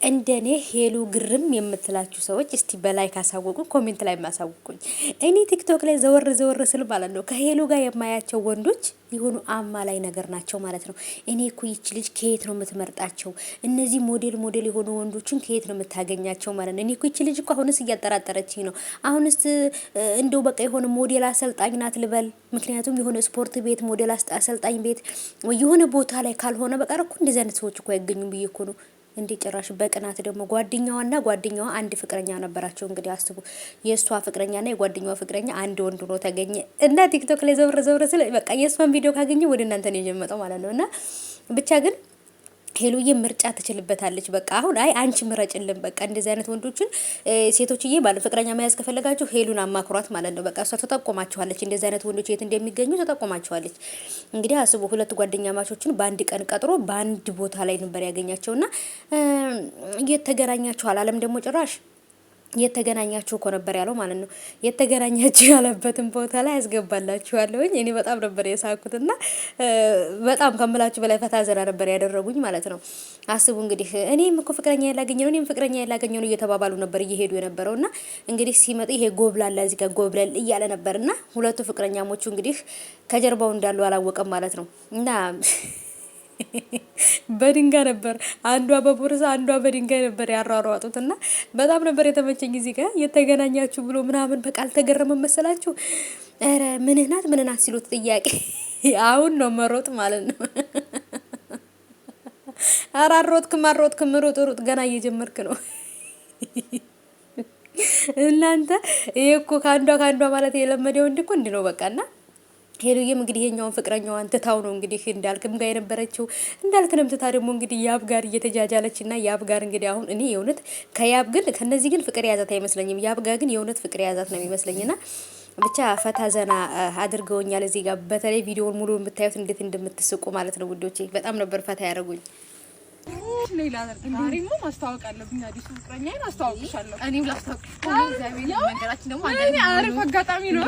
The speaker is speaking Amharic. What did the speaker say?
እንደኔ ሄሉ ግርም የምትላችሁ ሰዎች እስቲ በላይ ካሳወቁኝ ኮሜንት ላይ ማሳውቁኝ። እኔ ቲክቶክ ላይ ዘወር ስል ማለት ነው ከሄሉ ጋር የማያቸው ወንዶች የሆኑ አማላይ ነገር ናቸው ማለት ነው። እኔ እኮ ይች ልጅ ከየት ነው የምትመርጣቸው? እነዚህ ሞዴል የሆኑ ወንዶችን ከየት ነው የምታገኛቸው ማለት ነው። እኔ እኮ ይች ልጅ እኮ አሁንስ እያጠራጠረችኝ ነው። አሁንስ እንደው በቃ የሆነ ሞዴል አሰልጣኝ ናት ልበል። ምክንያቱም የሆነ ስፖርት ቤት ሞዴል አሰልጣኝ ቤት የሆነ ቦታ ላይ ካልሆነ በቃ እኮ እንደዚህ አይነት ሰዎች እኮ አይገኙም ብዬ እኮ ነው። እንዴ ጭራሽ በቅናት ደግሞ ጓደኛዋ አንድ ፍቅረኛ ነበራቸው። እንግዲህ አስቡ፣ የእሷ ፍቅረኛና የጓደኛዋ ፍቅረኛ አንድ ወንድ ሆኖ ተገኘ እና ቲክቶክ ላይ ዘውር ስለ በቃ የእሷን ቪዲዮ ካገኘ ወደ እናንተ ነው የጀመጠው ማለት ነው። እና ብቻ ግን ሄሉዬ ምርጫ ትችልበታለች። በቃ አሁን አንቺ ምረጭልን በቃ እንደዚህ አይነት ወንዶችን ሴቶችዬ ባለ ፍቅረኛ መያዝ ከፈለጋችሁ ሄሉን አማክሯት ማለት ነው። በቃ እሷ ተጠቆማችኋለች፣ እንደዚህ አይነት ወንዶች የት እንደሚገኙ ተጠቆማችኋለች። እንግዲህ አስቡ፣ ሁለት ጓደኛ ማቾችን በአንድ ቀን ቀጥሮ በአንድ ቦታ ላይ ነበር ያገኛቸውና እየተገናኛችሁ አላለም ደግሞ ጭራሽ የተገናኛችሁ እኮ ነበር ያለው ማለት ነው። የተገናኛችሁ ያለበትን ቦታ ላይ ያስገባላችኋለሁኝ። እኔ በጣም ነበር የሳኩትና በጣም ከምላችሁ በላይ ፈታ ዘና ነበር ያደረጉኝ ማለት ነው። አስቡ እንግዲህ እኔም እኮ ፍቅረኛ ያላገኘው እኔም ፍቅረኛ ያላገኘው እየተባባሉ ነበር እየሄዱ የነበረውና እንግዲህ ሲመጣ ይሄ ጎብላላ እዚህ ጋር ጎብለል እያለ ነበርና ሁለቱ ፍቅረኛሞቹ እንግዲህ ከጀርባው እንዳሉ አላወቀም ማለት ነው እና በድንጋይ ነበር አንዷ በቦርሳ አንዷ በድንጋይ ነበር ያሯሯጡትና በጣም ነበር የተመቸኝ። እዚህ ጋር የተገናኛችሁ ብሎ ምናምን በቃ አልተገረመም መሰላችሁ? ኧረ ምንህ ናት ሲሉት ጥያቄ አሁን ነው መሮጥ ማለት ነው። ኧረ አሮጥክም ሩጥ ገና እየጀመርክ ነው እናንተ። ይሄ እኮ ከአንዷ ማለት የለመደው እንዲህ እኮ እንዲህ ነው በቃና ሄሉዬም እንግዲህ የኛውን ፍቅረኛዋን ትታው ነው እንግዲህ እንዳልክም ጋር የነበረችው። እንዳልክንም ትታ ደግሞ እንግዲህ ያብ ጋር እየተጃጃለችና ያብ ጋር እንግዲህ አሁን እኔ የእውነት ከያብ ግን ከነዚህ ግን ፍቅር የያዛት አይመስለኝም። ያብ ጋር ግን የእውነት ፍቅር የያዛት ነው የሚመስለኝና ብቻ ፈታ ዘና አድርገውኛል። እዚህ ጋር በተለይ ቪዲዮውን ሙሉ የምታዩት እንዴት እንደምትስቁ ማለት ነው ውዶቼ፣ በጣም ነበር ፈታ ያደረጉኝ። ሌላ ዛሬማ ማስተዋወቅ አለብኝ። አዲሱ ፍቅረኛዬን አስተዋውቅሻለሁ። እኔም ላስተዋውቅሽ። እግዚአብሔር መንገራችን ደግሞ አሪፍ አጋጣሚ ነው።